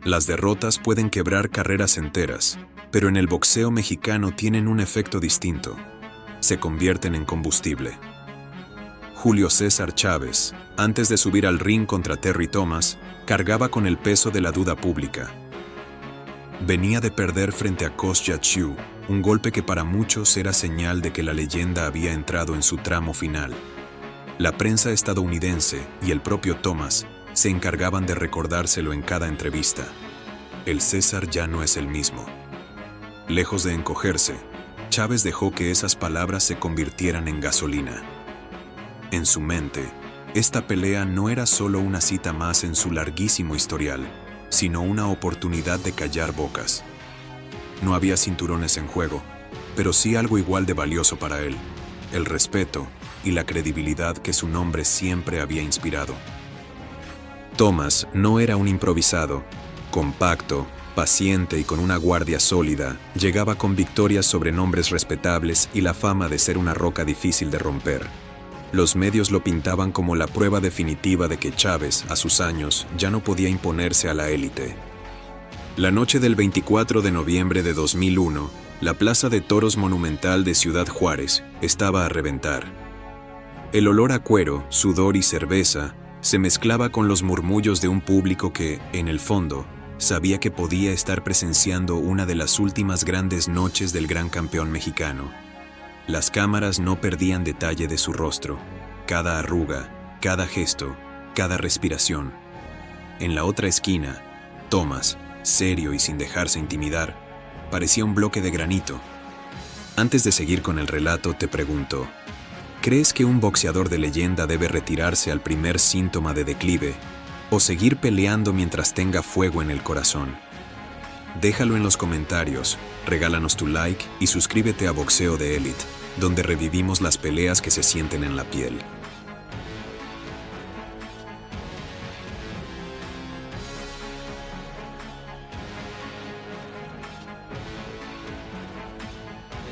Las derrotas pueden quebrar carreras enteras, pero en el boxeo mexicano tienen un efecto distinto. Se convierten en combustible. Julio César Chávez, antes de subir al ring contra Terry Thomas, cargaba con el peso de la duda pública. Venía de perder frente a Kostya Tszyu, un golpe que para muchos era señal de que la leyenda había entrado en su tramo final. La prensa estadounidense y el propio Thomas se encargaban de recordárselo en cada entrevista. El César ya no es el mismo. Lejos de encogerse, Chávez dejó que esas palabras se convirtieran en gasolina. En su mente, esta pelea no era solo una cita más en su larguísimo historial, sino una oportunidad de callar bocas. No había cinturones en juego, pero sí algo igual de valioso para él: el respeto y la credibilidad que su nombre siempre había inspirado. Thomas no era un improvisado. Compacto, paciente y con una guardia sólida, llegaba con victorias sobre nombres respetables y la fama de ser una roca difícil de romper. Los medios lo pintaban como la prueba definitiva de que Chávez, a sus años, ya no podía imponerse a la élite. La noche del 24 de noviembre de 2001, la Plaza de Toros Monumental de Ciudad Juárez estaba a reventar. El olor a cuero, sudor y cerveza se mezclaba con los murmullos de un público que, en el fondo, sabía que podía estar presenciando una de las últimas grandes noches del gran campeón mexicano. Las cámaras no perdían detalle de su rostro, cada arruga, cada gesto, cada respiración. En la otra esquina, Thomas, serio y sin dejarse intimidar, parecía un bloque de granito. Antes de seguir con el relato, te pregunto, ¿crees que un boxeador de leyenda debe retirarse al primer síntoma de declive o seguir peleando mientras tenga fuego en el corazón? Déjalo en los comentarios, regálanos tu like y suscríbete a Boxeo de Élite, donde revivimos las peleas que se sienten en la piel.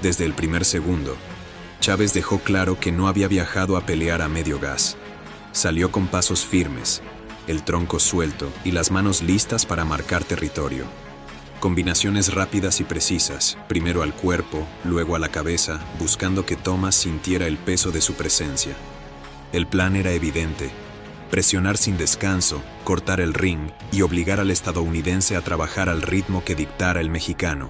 Desde el primer segundo, Chávez dejó claro que no había viajado a pelear a medio gas. Salió con pasos firmes, el tronco suelto y las manos listas para marcar territorio. Combinaciones rápidas y precisas, primero al cuerpo, luego a la cabeza, buscando que Thomas sintiera el peso de su presencia. El plan era evidente: presionar sin descanso, cortar el ring y obligar al estadounidense a trabajar al ritmo que dictara el mexicano.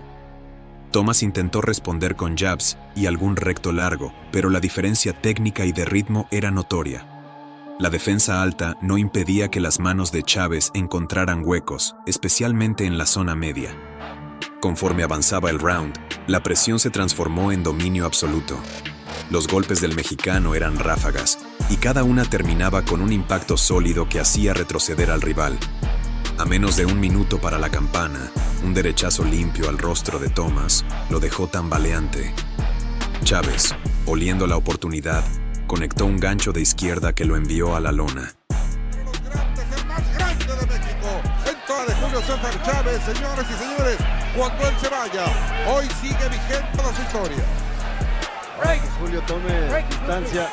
Thomas intentó responder con jabs y algún recto largo, pero la diferencia técnica y de ritmo era notoria. La defensa alta no impedía que las manos de Chávez encontraran huecos, especialmente en la zona media. Conforme avanzaba el round, la presión se transformó en dominio absoluto. Los golpes del mexicano eran ráfagas, y cada una terminaba con un impacto sólido que hacía retroceder al rival. A menos de un minuto para la campana, un derechazo limpio al rostro de Thomas lo dejó tambaleante. Chávez, oliendo la oportunidad, conectó un gancho de izquierda que lo envió a la lona. El más grande de México, en toda de Julio César Chávez, señores y señores, cuando él se vaya, hoy sigue vigente toda su historia. Julio tome distancia.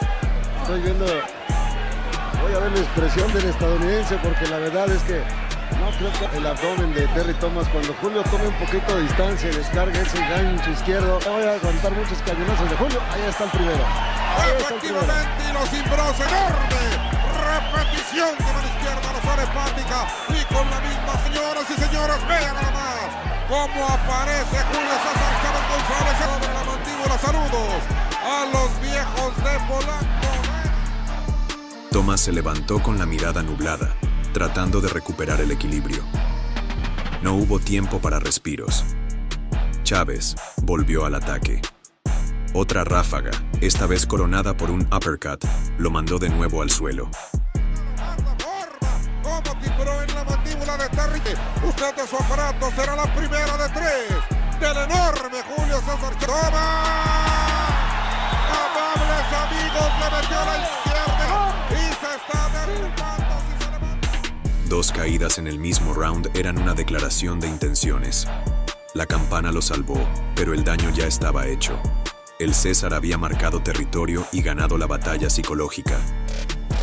Estoy viendo, voy a ver la expresión del estadounidense porque la verdad es que no creo que el abdomen de Terry Thomas, cuando Julio tome un poquito de distancia y descargue ese gancho izquierdo, voy a aguantar muchos cañonazos de Julio. Ahí está el primero. Efectivamente, y los cimbros enorme. Repetición de mano izquierda a la zona hepática. Y con la misma, señoras y señores, vean nada más cómo aparece Julio César Chávez González sobre la mandíbula. Saludos a los viejos de Polanco. Thomas se levantó con la mirada nublada, tratando de recuperar el equilibrio. No hubo tiempo para respiros. Chávez volvió al ataque. Otra ráfaga, esta vez coronada por un uppercut, lo mandó de nuevo al suelo. Como timbró en la mandíbula de Terry. Usted de su aparato será la primera de tres del enorme Julio César Chávez. Amables amigos, le metió a la izquierda y se está derrumbando. Si se levanta. Dos caídas en el mismo round eran una declaración de intenciones. La campana lo salvó, pero el daño ya estaba hecho. El César había marcado territorio y ganado la batalla psicológica.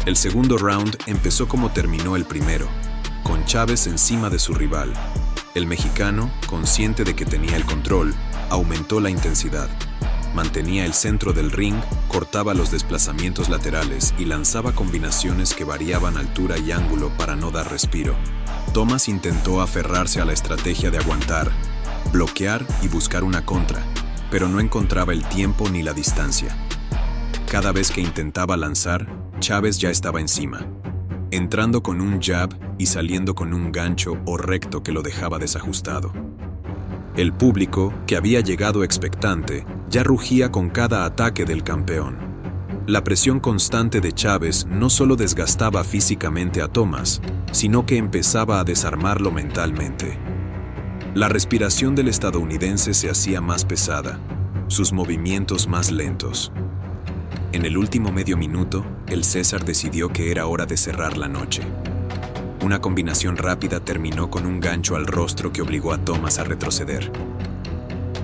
El segundo round empezó como terminó el primero. con Chávez encima de su rival. El mexicano, consciente de que tenía el control, aumentó la intensidad. Mantenía el centro del ring, cortaba los desplazamientos laterales y lanzaba combinaciones que variaban altura y ángulo para no dar respiro. Thomas intentó aferrarse a la estrategia de aguantar, bloquear y buscar una contra, pero no encontraba el tiempo ni la distancia. Cada vez que intentaba lanzar, Chávez ya estaba encima, entrando con un jab y saliendo con un gancho o recto que lo dejaba desajustado. El público, que había llegado expectante, ya rugía con cada ataque del campeón. La presión constante de Chávez no solo desgastaba físicamente a Thomas, sino que empezaba a desarmarlo mentalmente. La respiración del estadounidense se hacía más pesada, sus movimientos más lentos. En el último medio minuto, el César decidió que era hora de cerrar la noche. Una combinación rápida terminó con un gancho al rostro que obligó a Thomas a retroceder.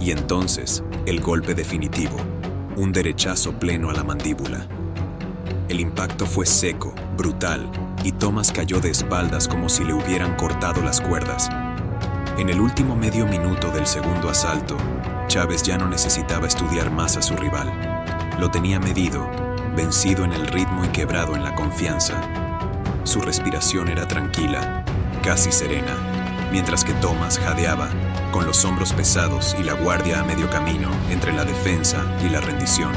Y entonces, el golpe definitivo, un derechazo pleno a la mandíbula. El impacto fue seco, brutal, y Thomas cayó de espaldas como si le hubieran cortado las cuerdas. En el último medio minuto del segundo asalto, Chávez ya no necesitaba estudiar más a su rival. Lo tenía medido, vencido en el ritmo y quebrado en la confianza. Su respiración era tranquila, casi serena, mientras que Thomas jadeaba, con los hombros pesados y la guardia a medio camino entre la defensa y la rendición.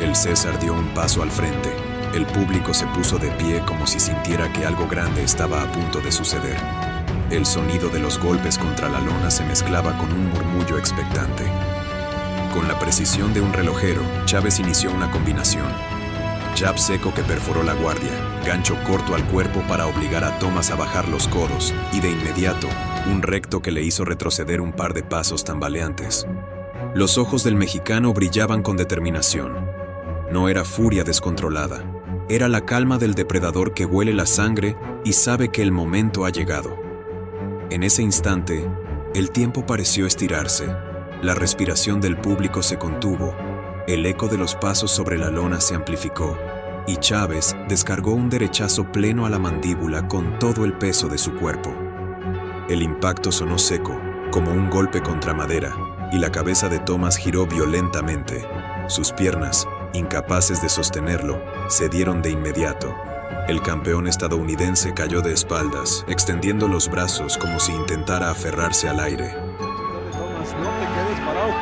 El César dio un paso al frente. El público se puso de pie como si sintiera que algo grande estaba a punto de suceder. El sonido de los golpes contra la lona se mezclaba con un murmullo expectante. Con la precisión de un relojero, Chávez inició una combinación. Jab seco que perforó la guardia, gancho corto al cuerpo para obligar a Thomas a bajar los codos y de inmediato, un recto que le hizo retroceder un par de pasos tambaleantes. Los ojos del mexicano brillaban con determinación. No era furia descontrolada, era la calma del depredador que huele la sangre y sabe que el momento ha llegado. En ese instante, el tiempo pareció estirarse, la respiración del público se contuvo, el eco de los pasos sobre la lona se amplificó, y Chávez descargó un derechazo pleno a la mandíbula con todo el peso de su cuerpo. El impacto sonó seco, como un golpe contra madera, y la cabeza de Thomas giró violentamente. Sus piernas, incapaces de sostenerlo, cedieron de inmediato. El campeón estadounidense cayó de espaldas, extendiendo los brazos como si intentara aferrarse al aire. Thomas, no te quedes parado.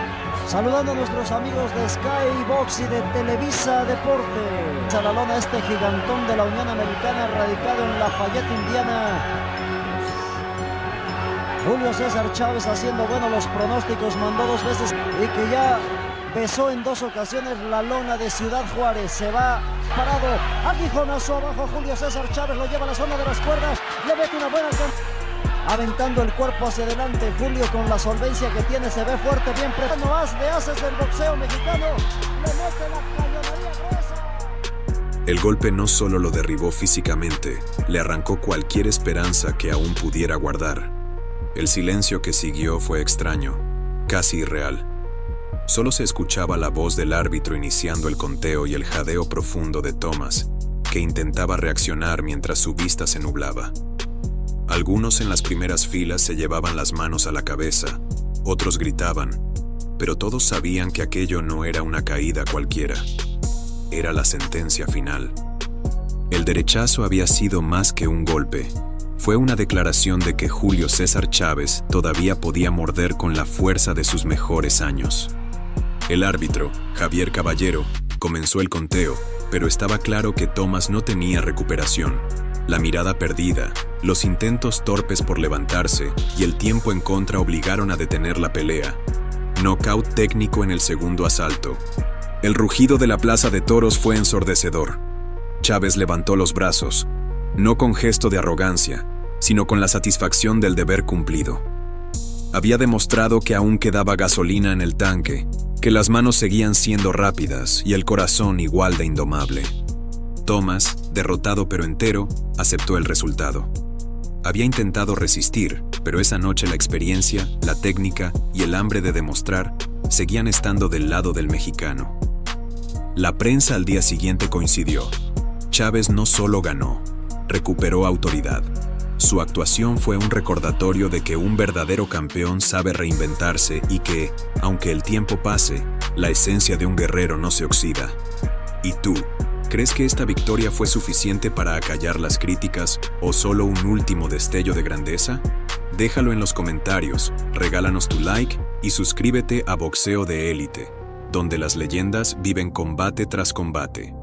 Saludando a nuestros amigos de Sky Box y de Televisa Deportes. A la lona este gigantón de la Unión Americana radicado en Lafayette, Indiana. Julio César Chávez haciendo buenos los pronósticos, mandó 2 veces y que ya besó en 2 ocasiones la lona de Ciudad Juárez. Se va parado, aguijonazo abajo Julio César Chávez, lo lleva a la zona de las cuerdas, le mete una buena aventando el cuerpo hacia adelante. Julio con la solvencia que tiene se ve fuerte, bien preparado. No haz de haces del boxeo mexicano, le mete la cañonería gruesa. El golpe no solo lo derribó físicamente, le arrancó cualquier esperanza que aún pudiera guardar. El silencio que siguió fue extraño, casi irreal. Solo se escuchaba la voz del árbitro iniciando el conteo y el jadeo profundo de Thomas, que intentaba reaccionar mientras su vista se nublaba. Algunos en las primeras filas se llevaban las manos a la cabeza, otros gritaban, pero todos sabían que aquello no era una caída cualquiera. Era la sentencia final. El derechazo había sido más que un golpe. Fue una declaración de que Julio César Chávez todavía podía morder con la fuerza de sus mejores años. El árbitro, Javier Caballero, comenzó el conteo, pero estaba claro que Thomas no tenía recuperación. La mirada perdida, los intentos torpes por levantarse y el tiempo en contra obligaron a detener la pelea. Nocaut técnico en el segundo asalto. El rugido de la plaza de toros fue ensordecedor. Chávez levantó los brazos, no con gesto de arrogancia, sino con la satisfacción del deber cumplido. Había demostrado que aún quedaba gasolina en el tanque, que las manos seguían siendo rápidas y el corazón igual de indomable. Thomas, derrotado pero entero, aceptó el resultado. Había intentado resistir, pero esa noche la experiencia, la técnica y el hambre de demostrar seguían estando del lado del mexicano. La prensa al día siguiente coincidió. Chávez no solo ganó, recuperó autoridad. Su actuación fue un recordatorio de que un verdadero campeón sabe reinventarse y que, aunque el tiempo pase, la esencia de un guerrero no se oxida. ¿Y tú? ¿Crees que esta victoria fue suficiente para acallar las críticas o solo un último destello de grandeza? Déjalo en los comentarios, regálanos tu like y suscríbete a Boxeo de Élite, donde las leyendas viven combate tras combate.